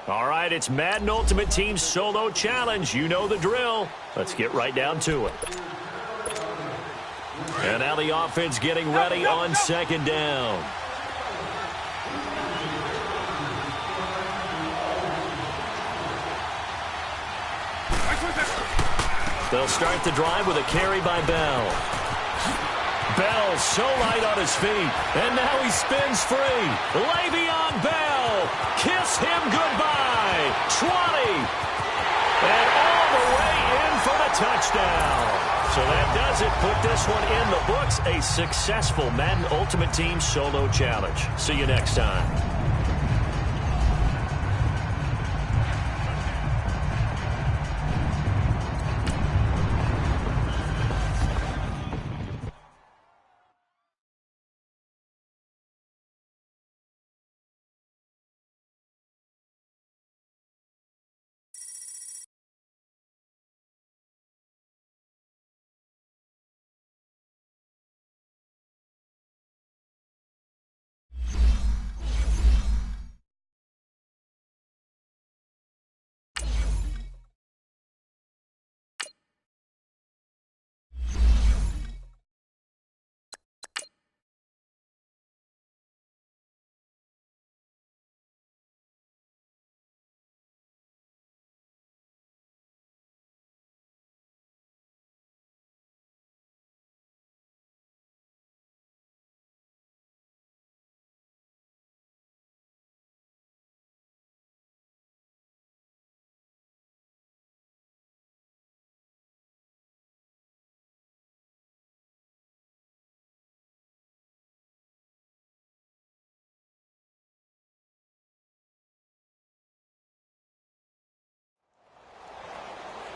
All right, it's Madden Ultimate Team Solo Challenge. You know the drill. Let's get right down to it. And now the offense getting ready on second down. They'll start the drive with a carry by Bell. Bell so light on his feet, and now he spins free. Le'Veon Bell, kiss him goodbye. 20, and all the way in for the touchdown. So that does it. Put this one in the books. A successful Madden Ultimate Team Solo Challenge. See you next time.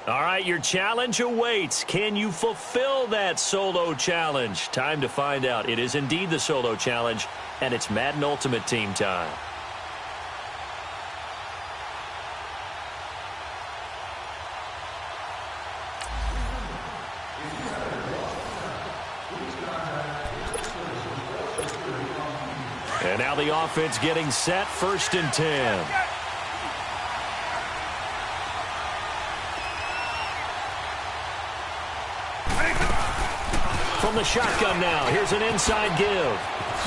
All right, your challenge awaits. Can you fulfill that solo challenge? Time to find out. It is indeed the solo challenge, and it's Madden Ultimate Team time. And now the offense getting set, 1st and 10. From the shotgun now, here's an inside give.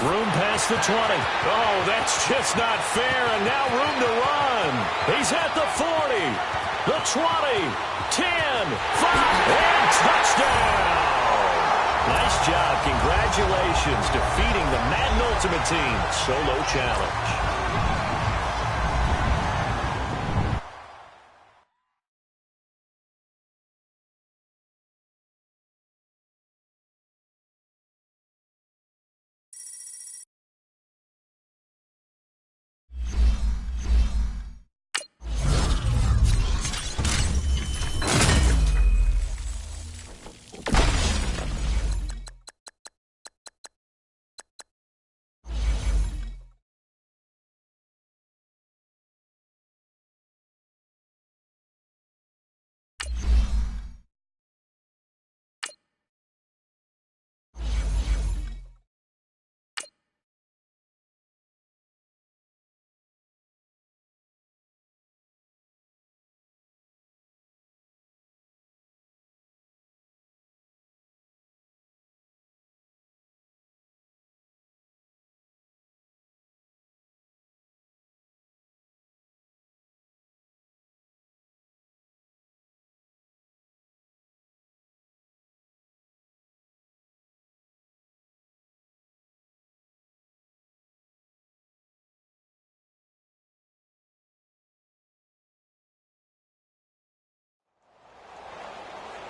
Room past the 20. Oh, that's just not fair, and now room to run. He's at the 40, the 20, 10, 5, and touchdown. Nice job. Congratulations, defeating the Madden Ultimate Team Solo Challenge.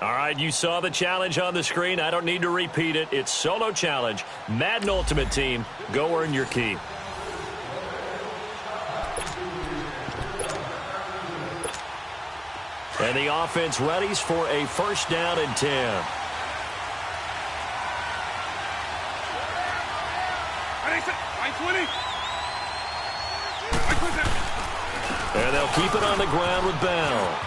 All right, you saw the challenge on the screen. I don't need to repeat it. It's Solo Challenge. Madden Ultimate Team. Go earn your keep. And the offense readies for a 1st down and 10. And they'll keep it on the ground with Bell.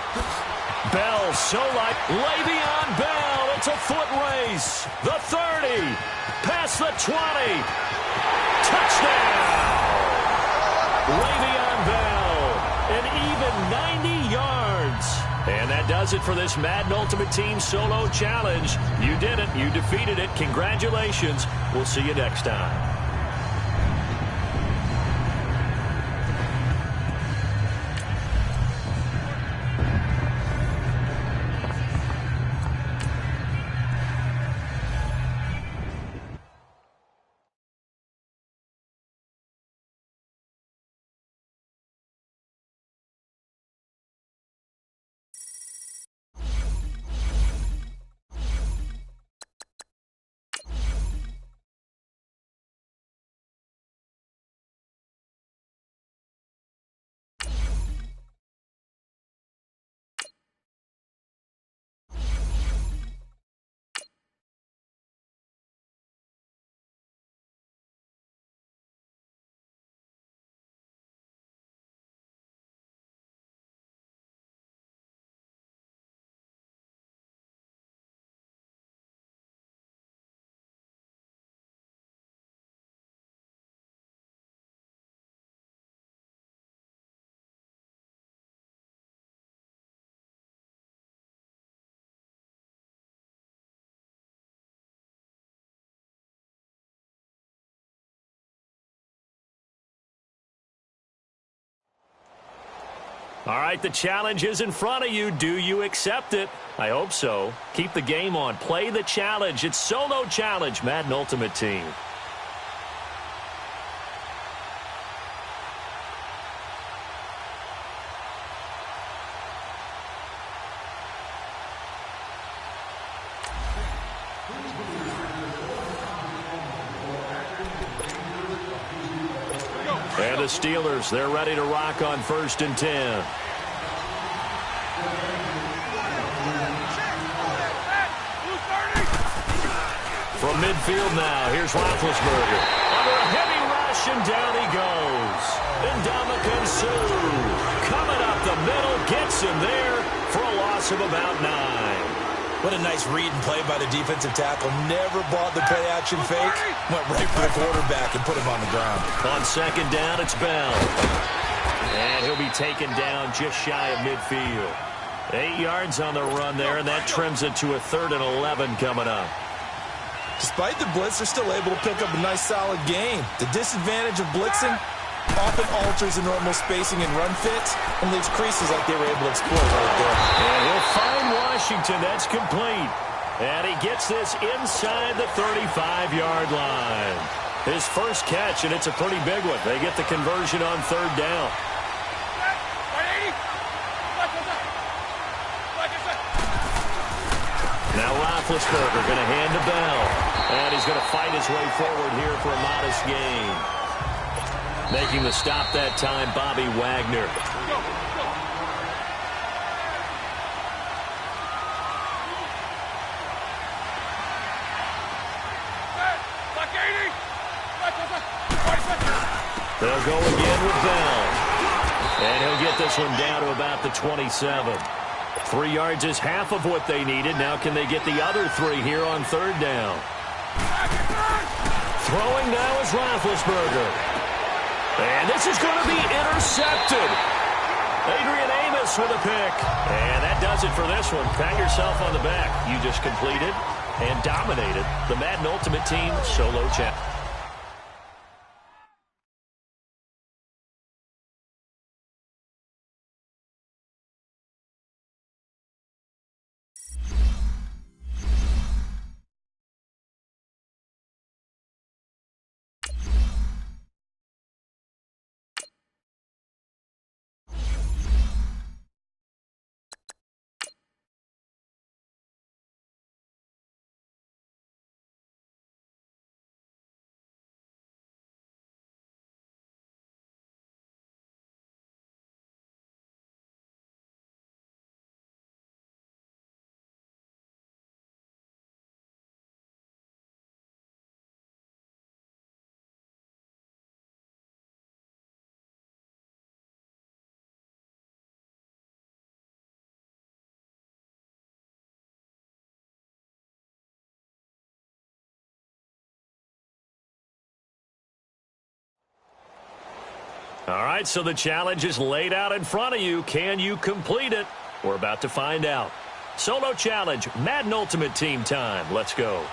Bell so light. Le'Veon Bell. It's a foot race. The 30. Past the 20. Touchdown. Le'Veon Bell. An 90 yards. And that does it for this Madden Ultimate Team Solo Challenge. You did it. You defeated it. Congratulations. We'll see you next time. All right, the challenge is in front of you. Do you accept it? I hope so. Keep the game on. Play the challenge. It's Solo Challenge, Madden Ultimate Team. And the Steelers, they're ready to rock on 1st and 10. From midfield now, here's Roethlisberger. Under a heavy rush, and down he goes. Ndamukong Suh coming up the middle, gets him there for a loss of about 9. What a nice read and play by the defensive tackle. Never bought the play-action fake. Went right for the quarterback and put him on the ground. On 2nd down, it's Bell. And he'll be taken down just shy of midfield. 8 yards on the run there, and that trims it to a 3rd and 11 coming up. Despite the blitz, they're still able to pick up a nice, solid gain. The disadvantage of blitzing often alters the normal spacing and run fits and leaves creases like they were able to exploit right there. And he'll find Washington. That's complete. And he gets this inside the 35-yard line. His first catch, and it's a pretty big one. They get the conversion on 3rd down. Now Roethlisberger going to hand to Bell. And he's going to fight his way forward here for a modest gain. Making the stop that time, Bobby Wagner. They'll go again with Bell. And he'll get this one down to about the 27. 3 yards is half of what they needed. Now can they get the other 3 here on 3rd down? Throwing now is Roethlisberger. And this is going to be intercepted. Adrian Amos with a pick. And that does it for this one. Pat yourself on the back. You just completed and dominated the Madden Ultimate Team Solo Challenge. All right, so the challenge is laid out in front of you. Can you complete it? We're about to find out. Solo challenge, Madden Ultimate Team time. Let's go.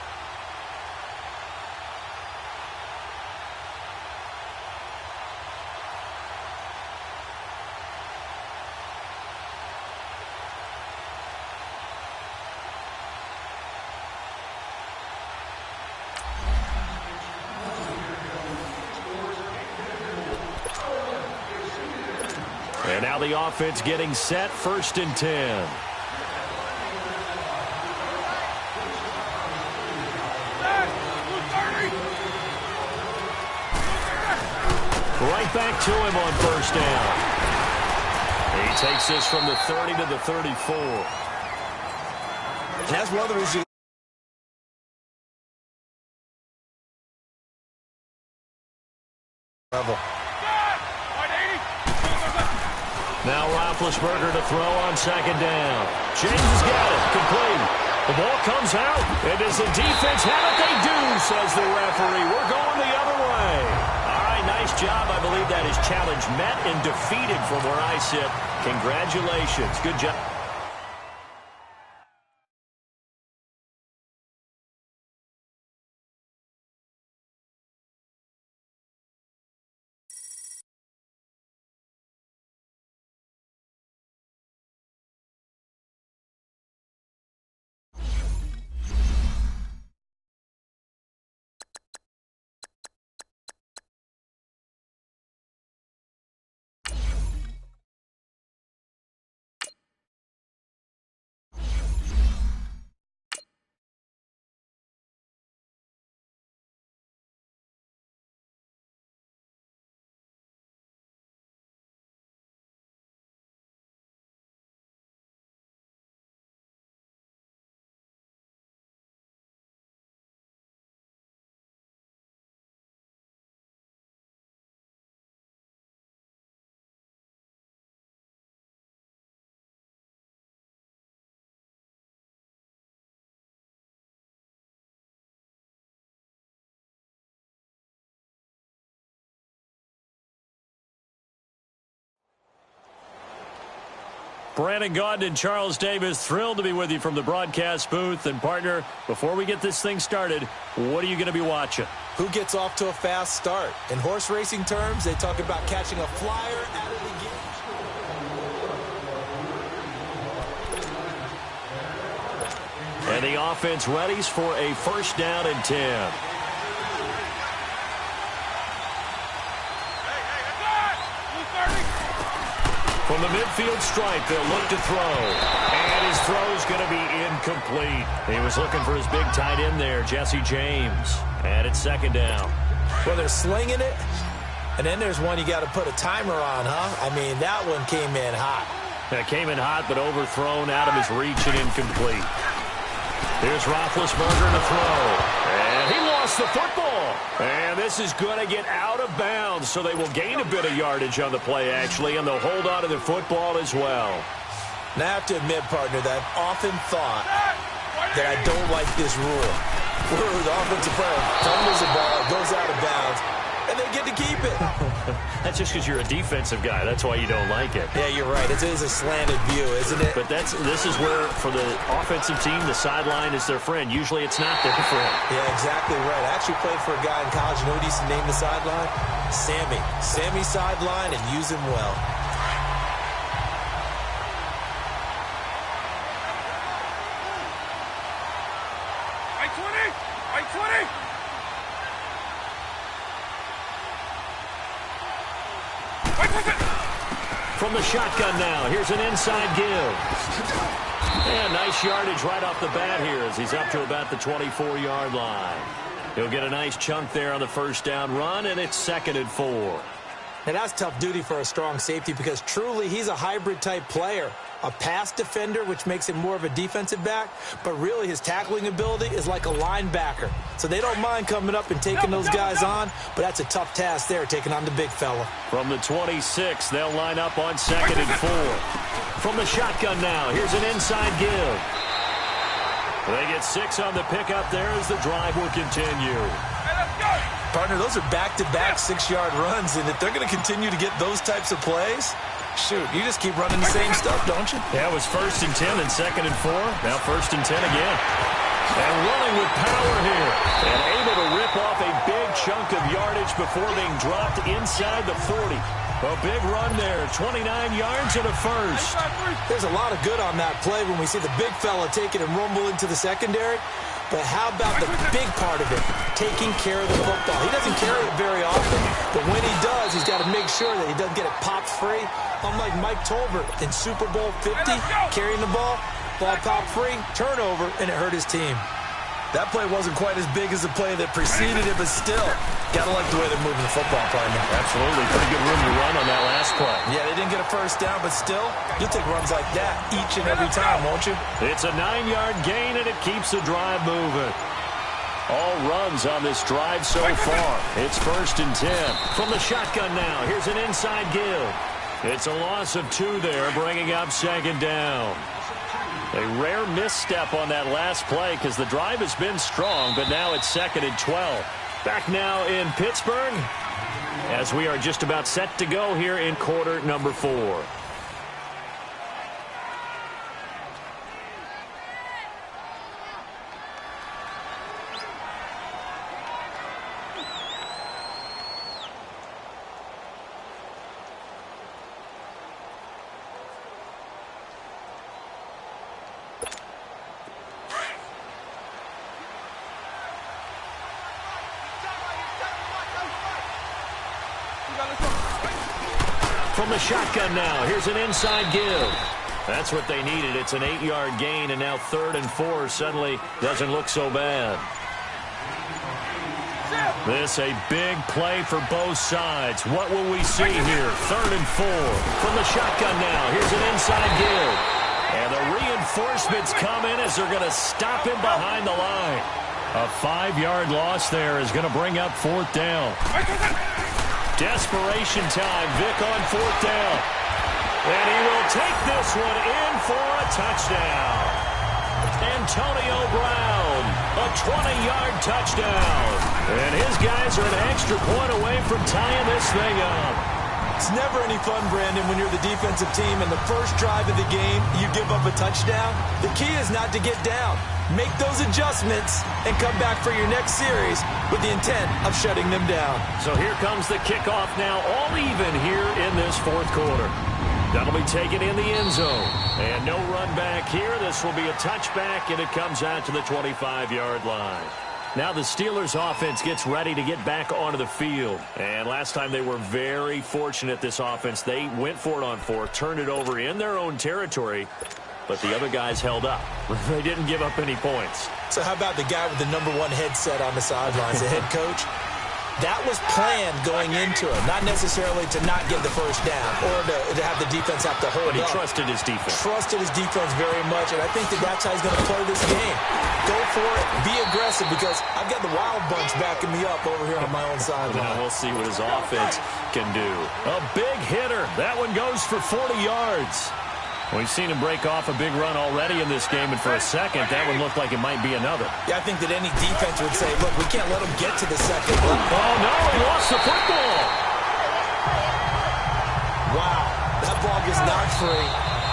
And now the offense getting set, 1st and 10. Right back to him on 1st down. He takes this from the 30 to the 34. And that's one of the reasons. Now Roethlisberger to throw on 2nd down. James has got it. Complete. The ball comes out. And does the defense have it? They do, says the referee. We're going the other way. All right, nice job. I believe that is challenge met and defeated from where I sit. Congratulations. Good job. Brandon Gaudin and Charles Davis, thrilled to be with you from the broadcast booth. And, partner, before we get this thing started, what are you going to be watching? Who gets off to a fast start? In horse racing terms, they talk about catching a flyer out of the gate. And the offense readies for a 1st down and 10. From the midfield stripe, they'll look to throw. And his throw's going to be incomplete. He was looking for his big tight end there, Jesse James. And it's 2nd down. Well, they're slinging it. And then there's one you got to put a timer on, huh? I mean, that one came in hot. It came in hot, but overthrown out of his reach and incomplete. Here's Roethlisberger to throw. And he lost the football. And this is going to get out of bounds, so they will gain a bit of yardage on the play, actually, and they'll hold on to the football as well. Now, I have to admit, partner, that I've often thought that I don't like this rule. Where the offensive player fumbles the ball, goes out of bounds, and they get to keep it. That's just because you're a defensive guy. That's why you don't like it. Yeah, you're right. It is a slanted view, isn't it? But this is where, for the offensive team, the sideline is their friend. Usually it's not their friend. Yeah, exactly right. I actually played for a guy in college. You know what he used to name the sideline? Sammy. Sammy sideline, and use him well. From the shotgun now, here's an inside give. And nice yardage right off the bat here as he's up to about the 24-yard line. He'll get a nice chunk there on the 1st down run, and it's 2nd and 4. Now, that's tough duty for a strong safety because truly he's a hybrid-type player. A pass defender, which makes him more of a defensive back, but really his tackling ability is like a linebacker. So they don't mind coming up and taking those guys on, but that's a tough task there, taking on the big fella. From the 26, they'll line up on 2nd and 4. From the shotgun now, here's an inside give. They get 6 on the pickup there as the drive will continue. Partner, those are back-to-back 6-yard runs, and if they're going to continue to get those types of plays, shoot, you just keep running the same stuff, don't you? Yeah, it was 1st and 10 and 2nd and 4. Now 1st and 10 again. And running with power here. And able to rip off a big chunk of yardage before being dropped inside the 40. A big run there, 29 yards and a first. There's a lot of good on that play when we see the big fella take it and rumble into the secondary. But how about the big part of it, taking care of the football? He doesn't carry it very often, but when he does, he's got to make sure that he doesn't get it popped free. Unlike Mike Tolbert in Super Bowl 50, carrying the ball popped free, turnover, and it hurt his team. That play wasn't quite as big as the play that preceded it, but still, got to like the way they're moving the football, partner. Absolutely. Pretty good room to run on that last play. Yeah, they didn't get a first down, but still, you'll take runs like that each and every time, won't you? It's a 9-yard gain, and it keeps the drive moving. All runs on this drive so far. It's 1st and 10. From the shotgun now, here's an inside give. It's a loss of 2 there, bringing up 2nd down. A rare misstep on that last play because the drive has been strong, but now it's 2nd and 12. Back now in Pittsburgh as we are just about set to go here in quarter number 4. From the shotgun now, here's an inside give. That's what they needed. It's an 8-yard gain, and now 3rd and 4 suddenly doesn't look so bad. This a big play for both sides. What will we see here? 3rd and 4. From the shotgun now, here's an inside give. And the reinforcements come in as they're going to stop him behind the line. A 5-yard loss there is going to bring up 4th down. Desperation time. Vic on 4th down. And he will take this one in for a touchdown. Antonio Brown, a 20-yard touchdown. And his guys are an extra point away from tying this thing up. It's never any fun, Brandon, when you're the defensive team and the first drive of the game, you give up a touchdown. The key is not to get down. Make those adjustments and come back for your next series with the intent of shutting them down. So here comes the kickoff now, all even here in this 4th quarter. That'll be taken in the end zone. And no run back here. This will be a touchback, and it comes out to the 25-yard line. Now the Steelers offense gets ready to get back onto the field. And last time they were very fortunate, this offense. They went for it on 4th, turned it over in their own territory, but the other guys held up. They didn't give up any points. So how about the guy with the #1 headset on the sidelines, the head coach? That was planned going into it, not necessarily to not get the first down or to have the defense have to hold up. But he trusted his defense. Trusted his defense very much, and I think that's how he's going to play this game. Go for it, be aggressive, because I've got the wild bunch backing me up over here on my own sideline. Now we'll see what his offense can do. A big hitter. That one goes for 40 yards. We've seen him break off a big run already in this game, and for a second, that one looked like it might be another. Yeah, I think that any defense would say, look, we can't let him get to the second. Oh, no, he lost the football. Wow, that ball gets knocked free,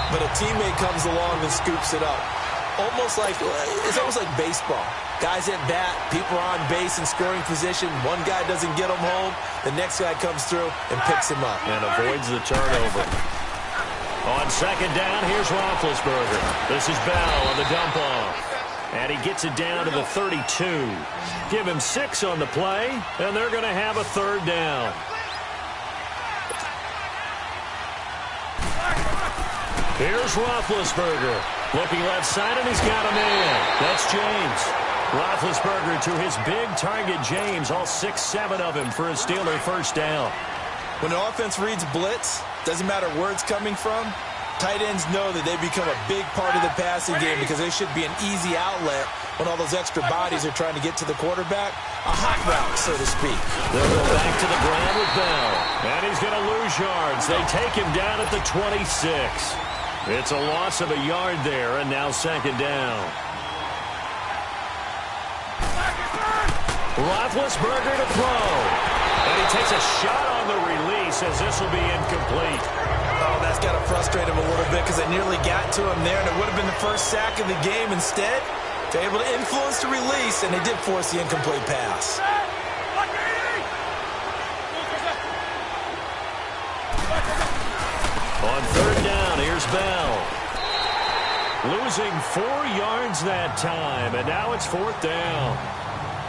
but a teammate comes along and scoops it up. It's almost like baseball. Guys at bat, people are on base in scoring position. One guy doesn't get him home. The next guy comes through and picks him up. And avoids the turnover. On 2nd down, here's Roethlisberger. This is Bell on the dump off. And he gets it down to the 32. Give him 6 on the play, and they're going to have a 3rd down. Here's Roethlisberger. Looking left side, and he's got a man. That's James. Roethlisberger to his big target, James. All 6-7 of him for a Steeler first down. When an offense reads blitz, doesn't matter where it's coming from, tight ends know that they become a big part of the passing game because they should be an easy outlet when all those extra bodies are trying to get to the quarterback. A hot route, so to speak. They'll go back to the ground with Bell. And he's going to lose yards. They take him down at the 26. It's a loss of a yard there, and now 2nd down. Roethlisberger to throw. And he takes a shot on the release as this will be incomplete. Oh, that's got to frustrate him a little bit because they nearly got to him there, and it would have been the first sack of the game. Instead, they're able to influence the release, and they did force the incomplete pass. On third down, here's Bell. Losing 4 yards that time, and now it's fourth down.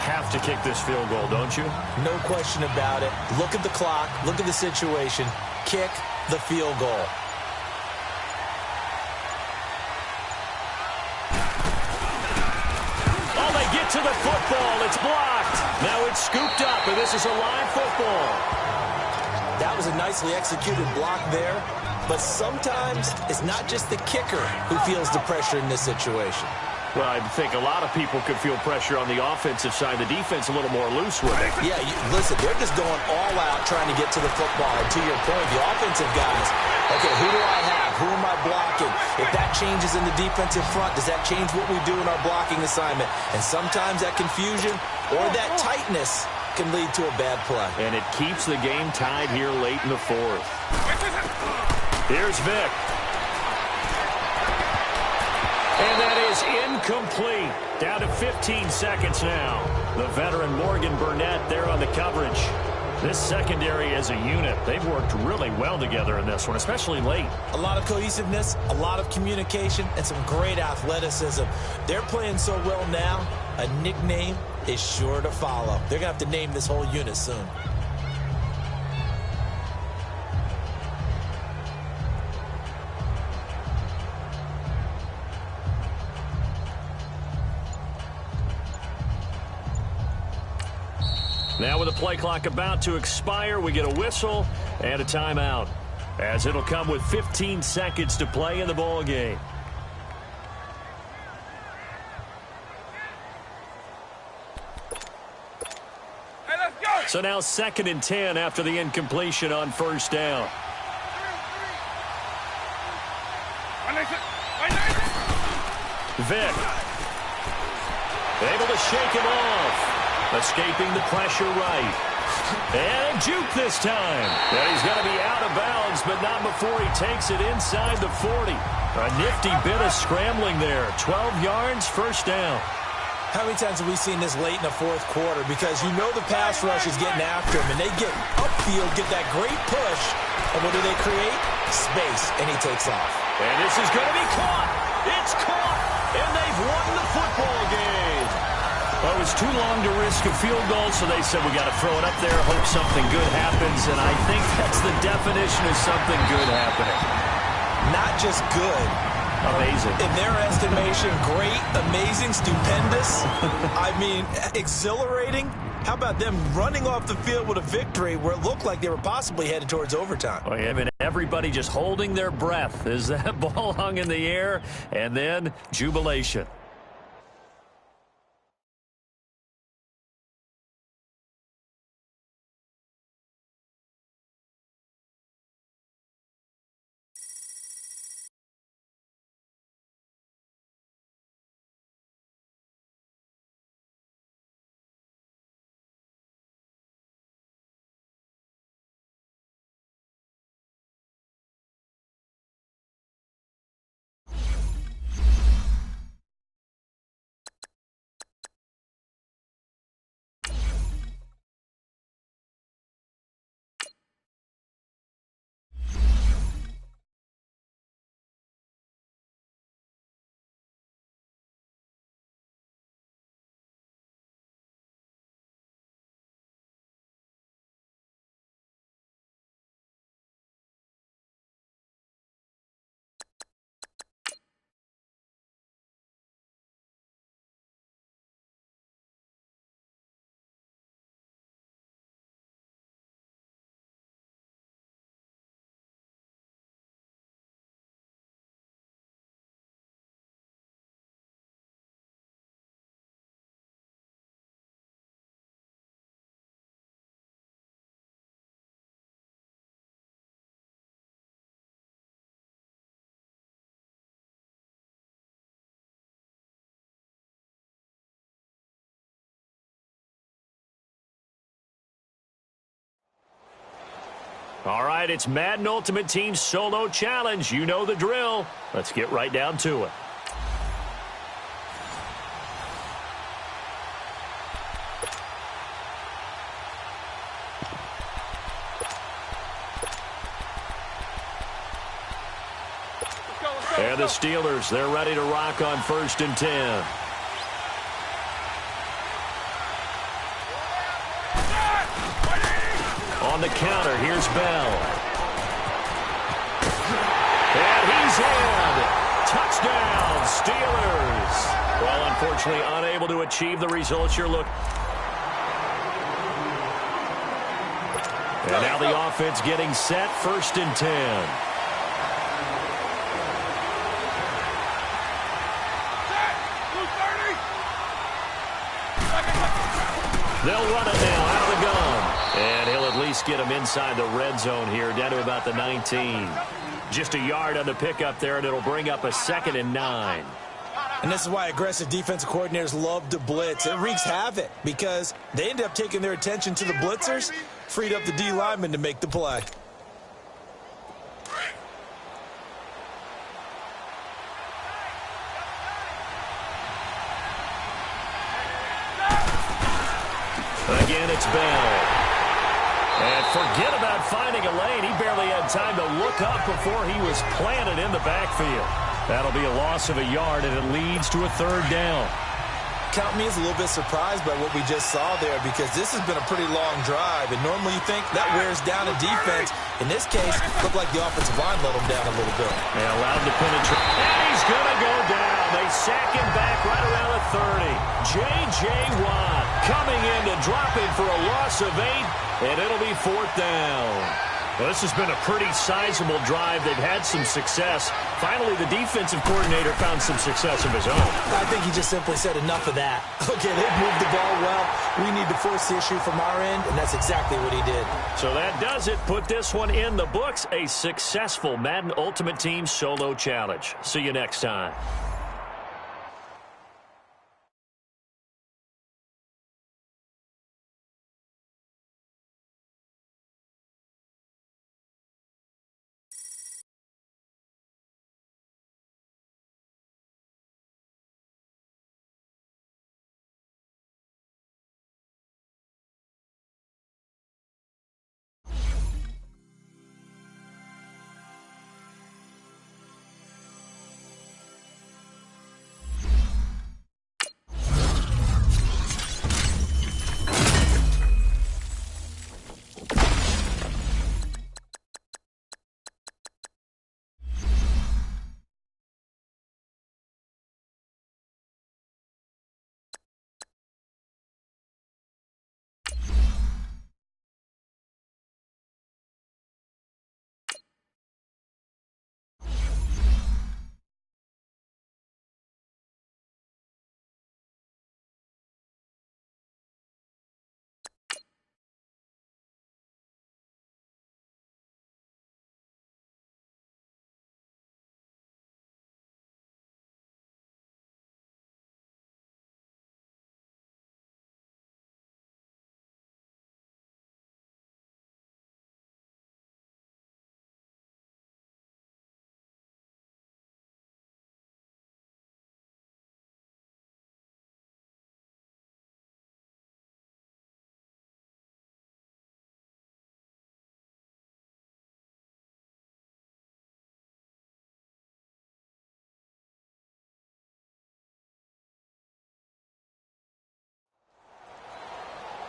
Have to kick this field goal, don't you? No question about it. Look at the clock. Look at the situation. Kick the field goal. Oh, they get to the football. It's blocked. Now it's scooped up, and this is a live football. That was a nicely executed block there. But sometimes it's not just the kicker who feels the pressure in this situation. Well, I think a lot of people could feel pressure on the offensive side. The defense a little more loose with it. Yeah, listen, they're just going all out trying to get to the football. And to your point, the offensive guys, okay, who do I have? Who am I blocking? If that changes in the defensive front, does that change what we do in our blocking assignment? And sometimes that confusion or that tightness can lead to a bad play. And it keeps the game tied here late in the fourth. Here's Vic. And that is incomplete. Down to 15 seconds now. The veteran Morgan Burnett there on the coverage. This secondary as a unit, they've worked really well together in this one, especially late. A lot of cohesiveness, a lot of communication, and some great athleticism. They're playing so well now, a nickname is sure to follow. They're going to have to name this whole unit soon. Now with the play clock about to expire, we get a whistle and a timeout, as it'll come with 15 seconds to play in the ball game. Hey, let's go. So now 2nd and 10 after the incompletion on first down. Vic. Able to shake him off. Escaping the pressure right. And a juke this time. And he's going to be out of bounds, but not before he takes it inside the 40. A nifty bit of scrambling there. 12 yards, first down. How many times have we seen this late in the fourth quarter? Because you know the pass rush is getting after him, and they get upfield, get that great push. And what do they create? Space, and he takes off. And this is going to be caught. It's caught, and they've won the football game. Well, it was too long to risk a field goal, so they said we got to throw it up there, hope something good happens, and I think that's the definition of something good happening. Not just good. Amazing. In their estimation, great, amazing, stupendous. I mean, exhilarating. How about them running off the field with a victory where it looked like they were possibly headed towards overtime? Oh, yeah, I mean, everybody just holding their breath as that ball hung in the air, and then jubilation. All right, it's Madden Ultimate Team Solo Challenge. You know the drill. Let's get right down to it. And the Steelers, they're ready to rock on 1st and 10. On the counter, here's Bell. And he's in. Touchdown, Steelers. Well, unfortunately, unable to achieve the results you're looking. And now the offense getting set, 1st and 10. They'll run it now out of the gun. And he'll at least get him inside the red zone here, down to about the 19. Just a yard on the pickup there, and it'll bring up a 2nd and 9. And this is why aggressive defensive coordinators love to blitz. It wreaks havoc because they end up taking their attention to the blitzers, freed up the D lineman to make the play. Again, it's Bell. And forget about finding a lane. He barely had time to look up before he was planted in the backfield. That'll be a loss of a yard, and it leads to a 3rd down. Count me as a little bit surprised by what we just saw there because this has been a pretty long drive, and normally you think that wears down a defense. In this case, it looked like the offensive line let him down a little bit. They allowed to penetrate. And he's going to go down. They sack him back right around the 30. J.J. Watt coming in to drop it for a loss of 8, and it'll be 4th down. Well, this has been a pretty sizable drive. They've had some success. Finally, the defensive coordinator found some success of his own. I think he just simply said enough of that. Okay, they've moved the ball well. We need to force the issue from our end, and that's exactly what he did. So that does it. Put this one in the books. A successful Madden Ultimate Team Solo Challenge. See you next time.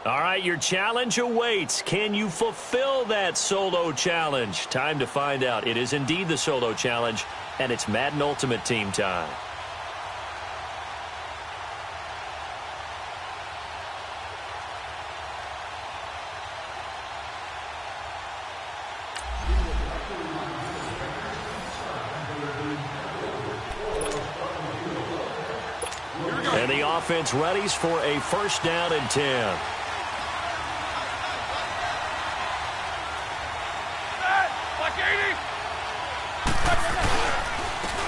All right, your challenge awaits. Can you fulfill that solo challenge? Time to find out. It is indeed the solo challenge, and it's Madden Ultimate Team time. And the offense readies for a 1st down and 10.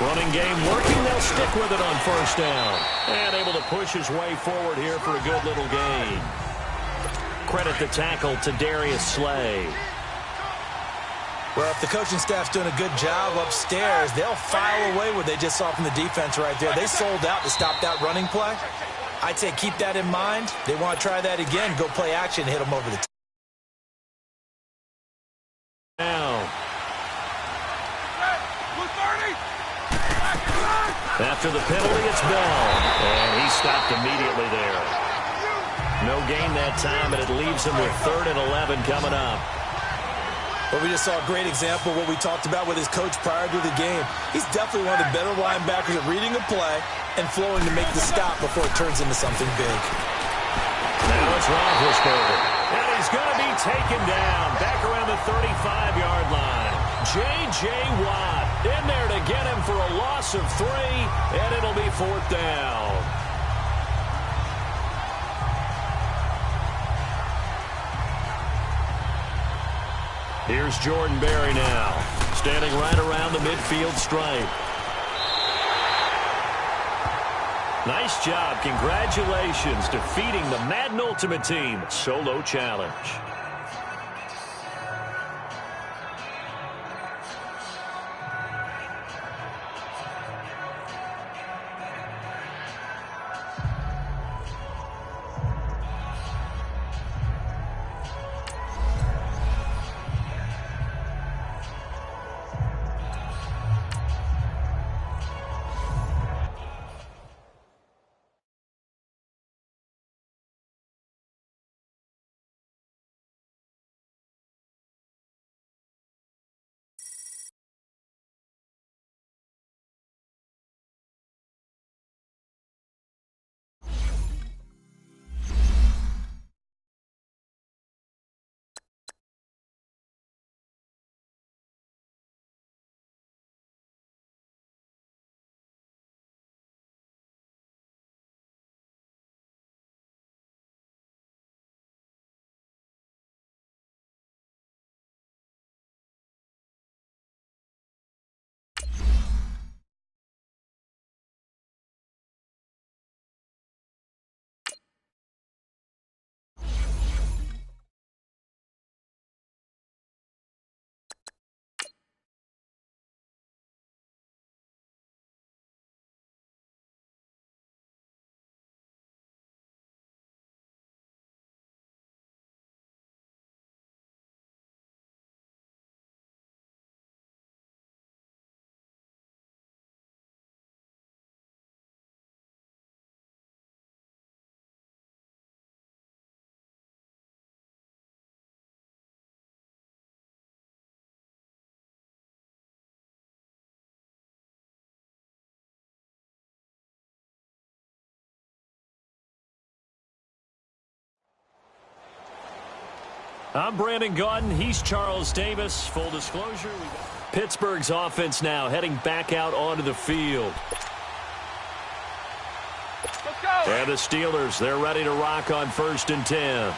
Running game working. They'll stick with it on 1st down. And able to push his way forward here for a good little gain. Credit the tackle to Darius Slay. Well, if the coaching staff's doing a good job upstairs, they'll file away what they just saw from the defense right there. They sold out to stop that running play. I'd say keep that in mind. They want to try that again. Go play action, hit them over the top. Now. After the penalty, it's Bell. And he stopped immediately there. No gain that time, and it leaves him with 3rd and 11 coming up. Well, we just saw a great example of what we talked about with his coach prior to the game. He's definitely one of the better linebackers at reading a play and flowing to make the stop before it turns into something big. Now it's Roethlisberger. And he's going to be taken down back around the 35-yard line. J.J. Watt in there to get him for a loss of 3, and it'll be 4th down. Here's Jordan Berry now, standing right around the midfield stripe. Nice job. Congratulations, defeating the Madden Ultimate Team solo challenge. I'm Brandon Gaudin. He's Charles Davis. Full disclosure, Pittsburgh's offense now heading back out onto the field. Let's go. And the Steelers, they're ready to rock on 1st and 10.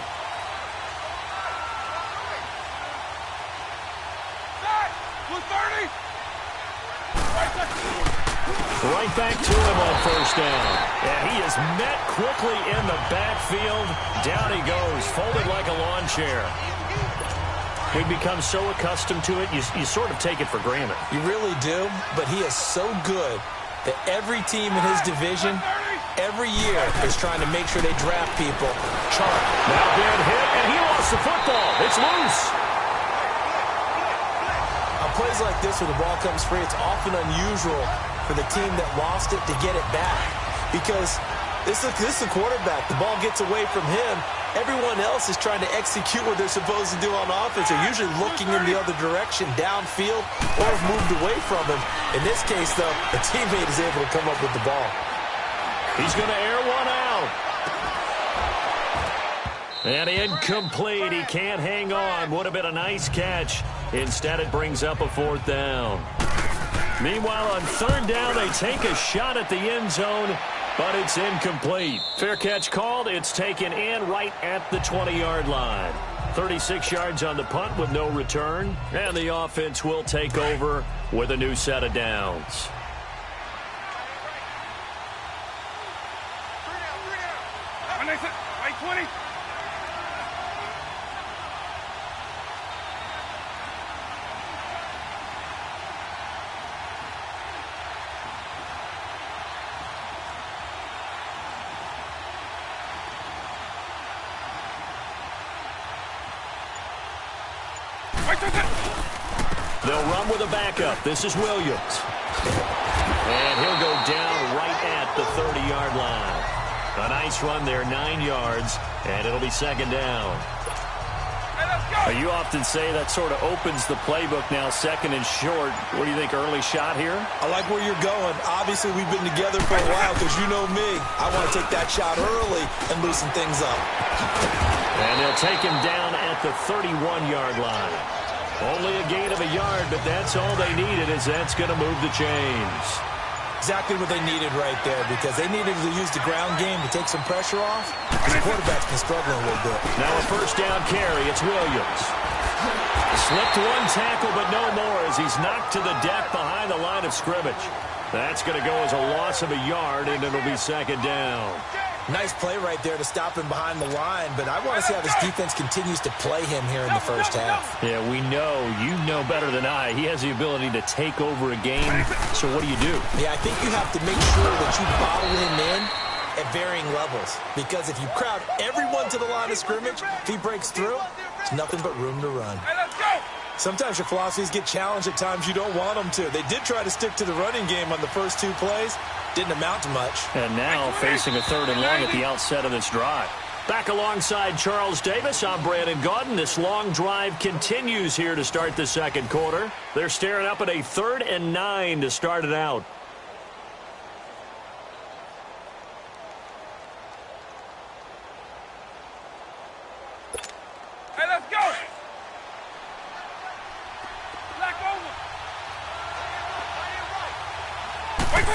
Right back to him on 1st down. And he is met quickly in the backfield. Down he goes, folded like a lawn chair. We've become so accustomed to it, you sort of take it for granted. You really do, but he is so good that every team in his division, every year, is trying to make sure they draft people. Chart. Now bad hit, and he lost the football. It's loose. On plays like this where the ball comes free, it's often unusual for the team that lost it to get it back. Because this is the quarterback. The ball gets away from him. Everyone else is trying to execute what they're supposed to do on offense. They're usually looking in the other direction, downfield, or have moved away from him. In this case, though, the teammate is able to come up with the ball. He's going to air one out. And incomplete. He can't hang on. Would have been a nice catch. Instead, it brings up a 4th down. Meanwhile, on 3rd down, they take a shot at the end zone, but it's incomplete. Fair catch called. It's taken in right at the 20-yard line. 36 yards on the punt with no return, and the offense will take over with a new set of downs. Right 20. They'll run with a backup. This is Williams. And he'll go down right at the 30-yard line. A nice run there, 9 yards, and it'll be second down. You often say that sort of opens the playbook now, second and short. What do you think, early shot here? I like where you're going. Obviously, we've been together for a while because you know me. I want to take that shot early and loosen things up. And they'll take him down at the 31-yard line. Only a gain of a yard, but that's all they needed, as that's going to move the chains. Exactly what they needed right there, because they needed to use the ground game to take some pressure off. The quarterback's been struggling a little bit. Now a first down carry. It's Williams. Slipped one tackle, but no more, as he's knocked to the deck behind the line of scrimmage. That's going to go as a loss of a yard, and it'll be second down. Nice play right there to stop him behind the line, but I want to see how this defense continues to play him here in the first half. Yeah, we know. You know better than I. He has the ability to take over a game, so what do you do? Yeah, I think you have to make sure that you bottle him in at varying levels, because if you crowd everyone to the line of scrimmage, if he breaks through, it's nothing but room to run. Sometimes your philosophies get challenged at times you don't want them to. They did try to stick to the running game on the first 2 plays. Didn't amount to much. And now facing a 3rd and long at the outset of this drive. Back alongside Charles Davis, I'm Brandon Gaudin. This long drive continues here to start the second quarter. They're staring up at a 3rd and 9 to start it out. Hey, let's go! Black over! Wait,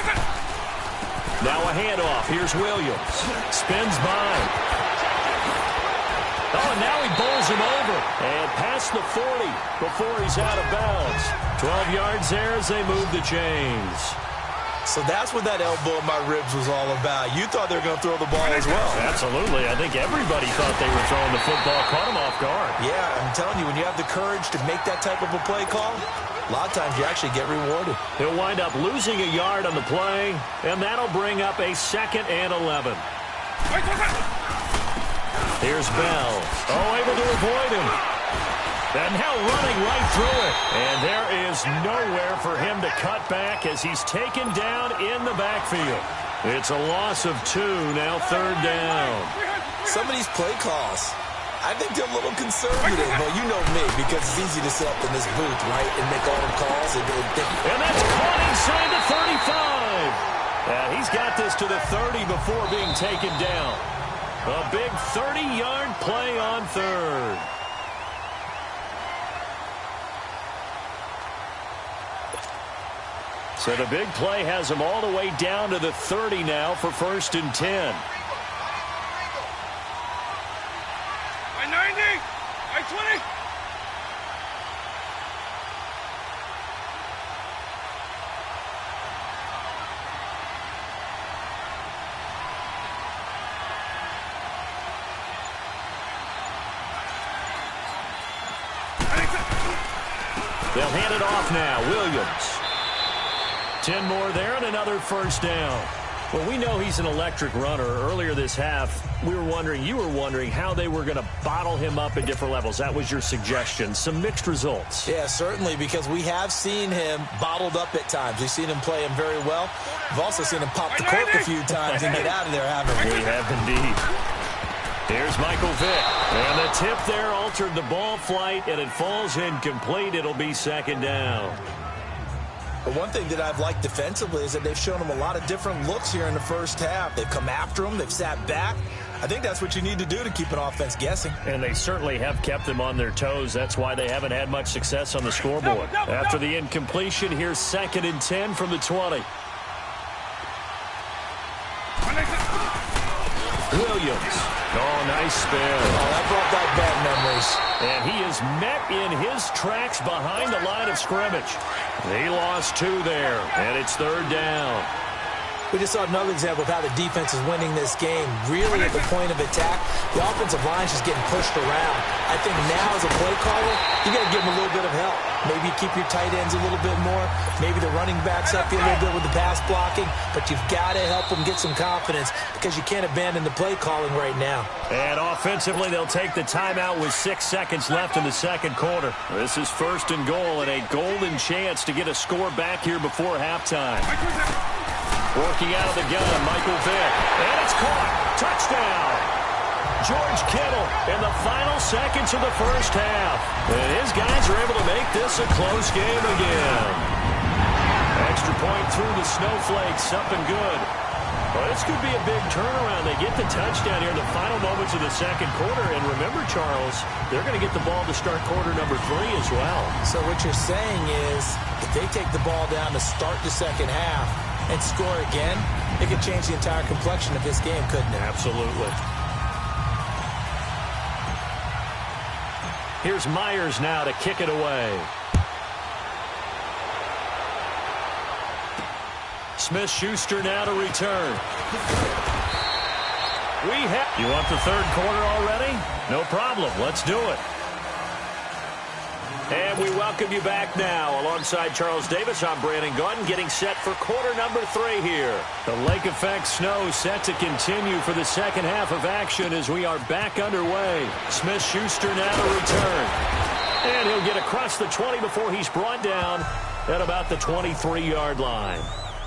now a handoff. Here's Williams. Spins by. Oh, and now he bowls him over. And past the 40 before he's out of bounds. 12 yards there as they move the chains. So that's what that elbow in my ribs was all about. You thought they were going to throw the ball as well. Absolutely. I think everybody thought they were throwing the football. Caught him off guard. Yeah, I'm telling you, when you have the courage to make that type of a play call, a lot of times you actually get rewarded. He'll wind up losing a yard on the play, and that'll bring up a 2nd and 11. Here's Bell. Oh, able to avoid him. And now running right through it. And there is nowhere for him to cut back as he's taken down in the backfield. It's a loss of 2, now 3rd down. Some of these play calls, I think they're a little conservative, but you know me, because it's easy to sit up in this booth, right, and make all the calls. And that's caught inside the 35. He's got this to the 30 before being taken down. A big 30-yard play on 3rd. So the big play has him all the way down to the 30 now for 1st and 10. I 90! I 20! They'll hand it off now. Williams. 10 more there and another first down. Well, we know he's an electric runner. Earlier this half, you were wondering how they were going to bottle him up at different levels. That was your suggestion. Some mixed results. Yeah, certainly, because we have seen him bottled up at times. We've seen him play him very well. We've also seen him pop the cork a few times and get out of there, haven't we? We have indeed. Here's Michael Vick. And the tip there altered the ball flight, and it falls incomplete. It'll be second down. But one thing that I've liked defensively is that they've shown him a lot of different looks here in the first half. They've come after him. They've sat back. I think that's what you need to do to keep an offense guessing. And they certainly have kept them on their toes. That's why they haven't had much success on the scoreboard. After the incompletion, here's 2nd and 10 from the 20. Williams. Oh, nice spin. Oh, that brought back bad memories. And he is met in his tracks behind the line of scrimmage. He lost 2 there, and it's 3rd down. We just saw another example of how the defense is winning this game. Really, at the point of attack, the offensive line is just getting pushed around. I think now, as a play caller, you got to give them a little bit of help. Maybe keep your tight ends a little bit more. Maybe the running backs help you a little bit with the pass blocking. But you've got to help them get some confidence because you can't abandon the play calling right now. And offensively, they'll take the timeout with 6 seconds left in the second quarter. This is 1st and goal and a golden chance to get a score back here before halftime. Working out of the gun, Michael Vick. And it's caught. Touchdown. George Kittle in the final seconds of the first half. And his guys are able to make this a close game again. Extra point through the snowflakes. Up and good. Well, this could be a big turnaround. They get the touchdown here in the final moments of the second quarter. And remember, Charles, they're going to get the ball to start quarter number 3 as well. So what you're saying is if they take the ball down to start the second half and score again, it could change the entire complexion of this game, couldn't it? Absolutely. Here's Myers now to kick it away. Smith-Schuster now to return. You want the third quarter already? No problem. Let's do it. And we welcome you back now. Alongside Charles Davis, I'm Brandon Gaudin, getting set for quarter number 3 here. The lake effect snow set to continue for the second half of action as we are back underway. Smith-Schuster now to return. And he'll get across the 20 before he's brought down at about the 23-yard line.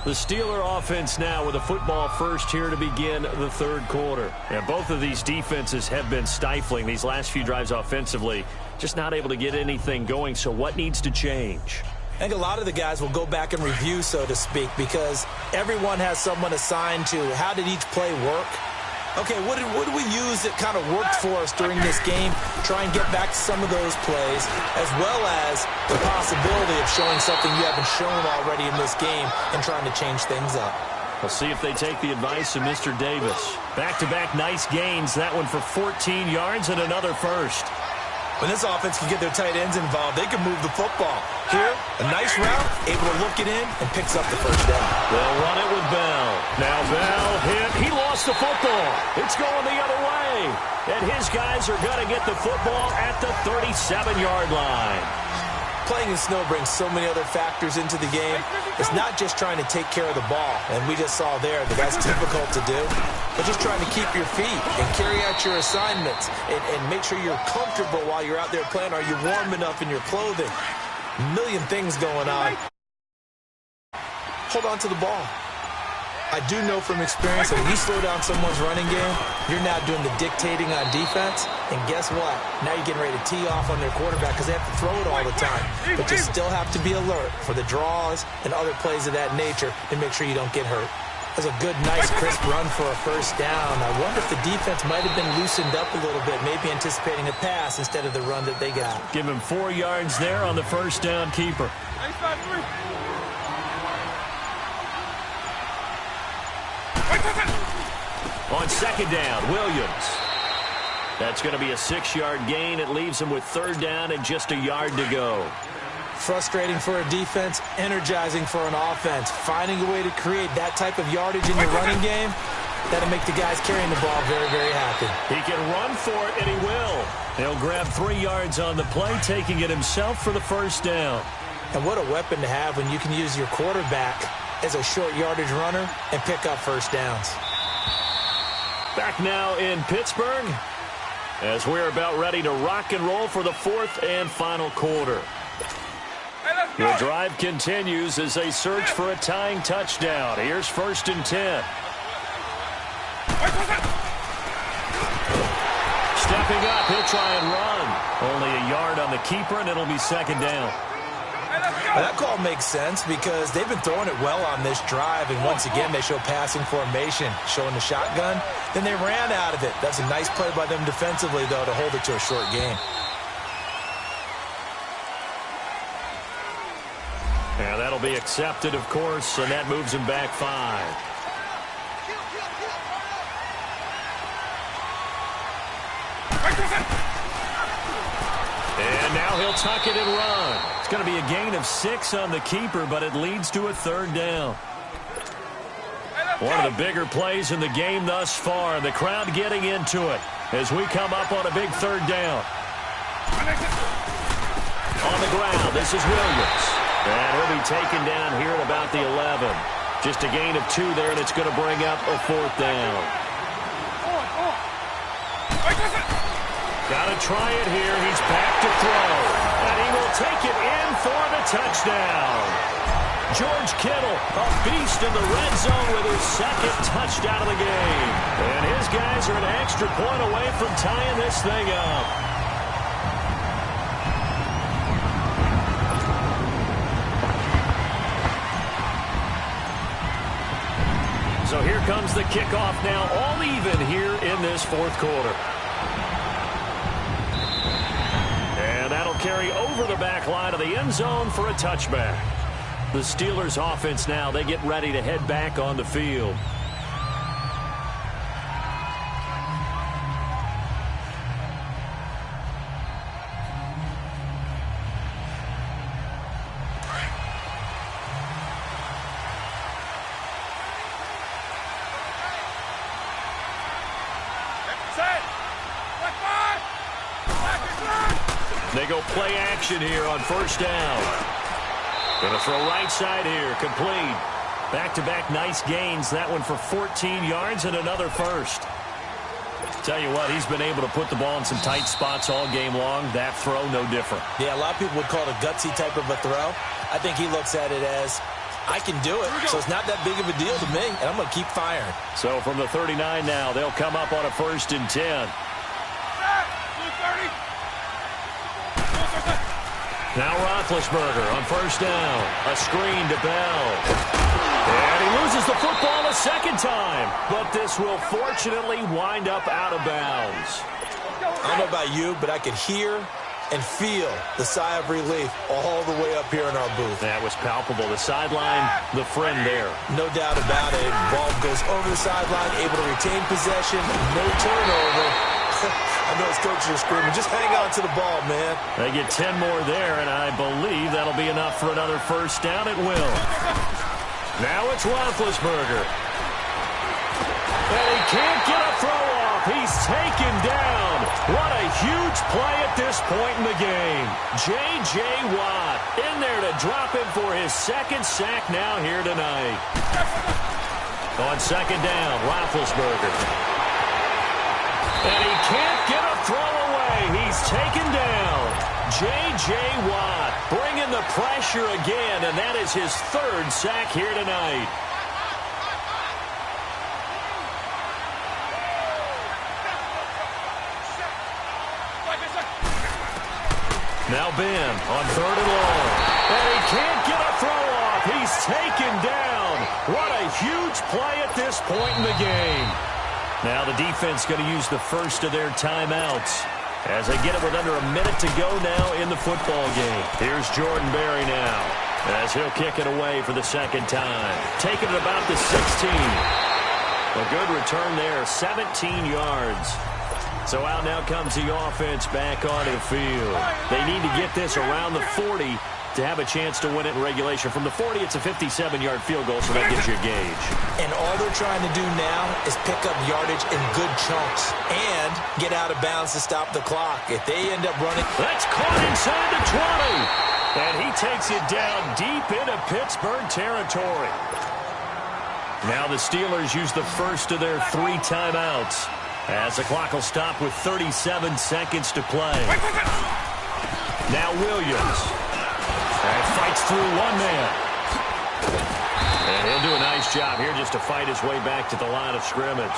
The Steeler offense now with a football first here to begin the third quarter. And both of these defenses have been stifling these last few drives offensively. Just not able to get anything going, so what needs to change? I think a lot of the guys will go back and review, so to speak, because everyone has someone assigned to how did each play work. Okay, what did we use that kind of worked for us during this game? Try and get back to some of those plays, as well as the possibility of showing something you haven't shown already in this game and trying to change things up. We'll see if they take the advice of Mr. Davis. Back-to-back nice gains, that one for 14 yards and another first. When this offense can get their tight ends involved, they can move the football. Here, a nice route, able to look it in, and picks up the first down. They'll run it with Bell. Now Bell hit. He lost the football. It's going the other way. And his guys are going to get the football at the 37-yard line. Playing in snow brings so many other factors into the game. It's not just trying to take care of the ball, and we just saw there that that's difficult to do, but just trying to keep your feet and carry out your assignments and make sure you're comfortable while you're out there playing. Are you warm enough in your clothing? A million things going on. Hold on to the ball. I do know from experience that when you slow down someone's running game, you're now doing the dictating on defense. And guess what? Now you're getting ready to tee off on their quarterback because they have to throw it all the time. But you still have to be alert for the draws and other plays of that nature and make sure you don't get hurt. That's a good, nice, crisp run for a first down. I wonder if the defense might have been loosened up a little bit, maybe anticipating a pass instead of the run that they got. Give him 4 yards there on the first down keeper. On second down, Williams. That's going to be a 6-yard gain. It leaves him with third down and just a yard to go. Frustrating for a defense, energizing for an offense. Finding a way to create that type of yardage in your running game, that'll make the guys carrying the ball very, very happy. He can run for it, and he will. He'll grab 3 yards on the play, taking it himself for the first down. And what a weapon to have when you can use your quarterback as a short yardage runner and pick up first downs. Back now in Pittsburgh as we're about ready to rock and roll for the fourth and final quarter. The drive continues as they search for a tying touchdown. Here's 1st and 10. Stepping up, he'll try and run. Only a yard on the keeper, and it'll be second down. Well, that call makes sense because they've been throwing it well on this drive, and once again they show passing formation, showing the shotgun. Then they ran out of it. That's a nice play by them defensively, though, to hold it to a short game. Yeah, that'll be accepted, of course, and that moves him back 5. And now he'll tuck it and run. It's going to be a gain of 6 on the keeper, but it leads to a third down. One of the bigger plays in the game thus far. The crowd getting into it as we come up on a big third down. On the ground, this is Williams. And he'll be taken down here at about the 11. Just a gain of 2 there, and it's going to bring up a 4th down. Got to try it here. He's back to throw. And he will take it in for the touchdown. George Kittle, a beast in the red zone with his 2nd touchdown of the game. And his guys are an extra point away from tying this thing up. So here comes the kickoff now, all even here in this 4th quarter. And that'll carry over the back line of the end zone for a touchback. The Steelers offense now, they get ready to head back on the field. They go play action here on 1st down. Going to throw right side here, complete. Back-to-back nice gains. That one for 14 yards and another 1st. Tell you what, he's been able to put the ball in some tight spots all game long. That throw, no different. Yeah, a lot of people would call it a gutsy type of a throw. I think he looks at it as, I can do it, so it's not that big of a deal to me, and I'm going to keep firing. So from the 39 now, they'll come up on a 1st and 10. Now Roethlisberger on 1st down. A screen to Bell. And he loses the football a 2nd time. But this will fortunately wind up out of bounds. I don't know about you, but I could hear and feel the sigh of relief all the way up here in our booth. That was palpable. The sideline, the friend there. No doubt about it. Ball goes over the sideline, able to retain possession, no turnover. I know his coaches are screaming, just hang on to the ball, man. They get 10 more there, and I believe that'll be enough for another 1st down. It will. Now it's Roethlisberger. And he can't get a throw off. He's taken down. What a huge play at this point in the game. J.J. Watt in there to drop him for his 2nd sack now here tonight. On 2nd down, Roethlisberger. And he can't get a throw away. He's taken down. J.J. Watt bringing the pressure again, and that is his 3rd sack here tonight. Now Ben on 3rd and long. And he can't get a throw off. He's taken down. What a huge play at this point in the game. Now the defense going to use the 1st of their timeouts as they get it with under a minute to go now in the football game. Here's Jordan Berry now as he'll kick it away for the 2nd time. Taking it about the 16. A good return there, 17 yards. So out now comes the offense back onto the field. They need to get this around the 40 to have a chance to win it in regulation. From the 40, it's a 57-yard field goal, so that gives you a gauge. And all they're trying to do now is pick up yardage in good chunks and get out of bounds to stop the clock. If they end up running... That's caught inside the 20. And he takes it down deep into Pittsburgh territory. Now the Steelers use the 1st of their 3 timeouts as the clock will stop with 37 seconds to play. Now Williams. And fights through one man. And he'll do a nice job here just to fight his way back to the line of scrimmage.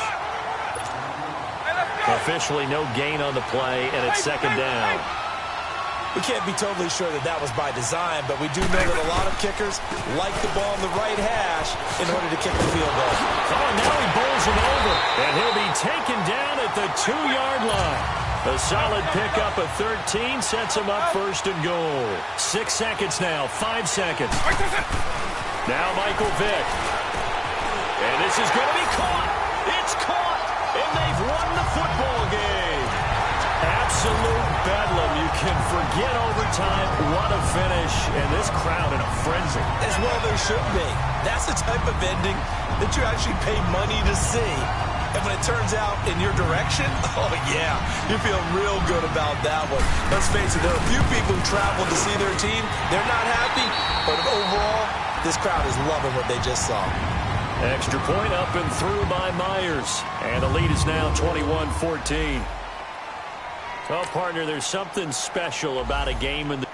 Officially no gain on the play, and it's 2nd down. We can't be totally sure that that was by design, but we do know that a lot of kickers like the ball on the right hash in order to kick the field goal. Oh, and now he bowls him over, and he'll be taken down at the 2-yard line. A solid pickup of 13 sets him up 1st and goal. 6 seconds now, 5 seconds. Now Michael Vick. And this is going to be caught. It's caught, and they've won the football game. Absolute bedlam. You can forget overtime. What a finish. And this crowd in a frenzy. As well they should be. That's the type of ending that you actually pay money to see. And when it turns out in your direction, oh yeah, you feel real good about that one. Let's face it, there are a few people who traveled to see their team. They're not happy, but overall, this crowd is loving what they just saw. Extra point up and through by Myers. And the lead is now 21-14. Well, partner, there's something special about a game in the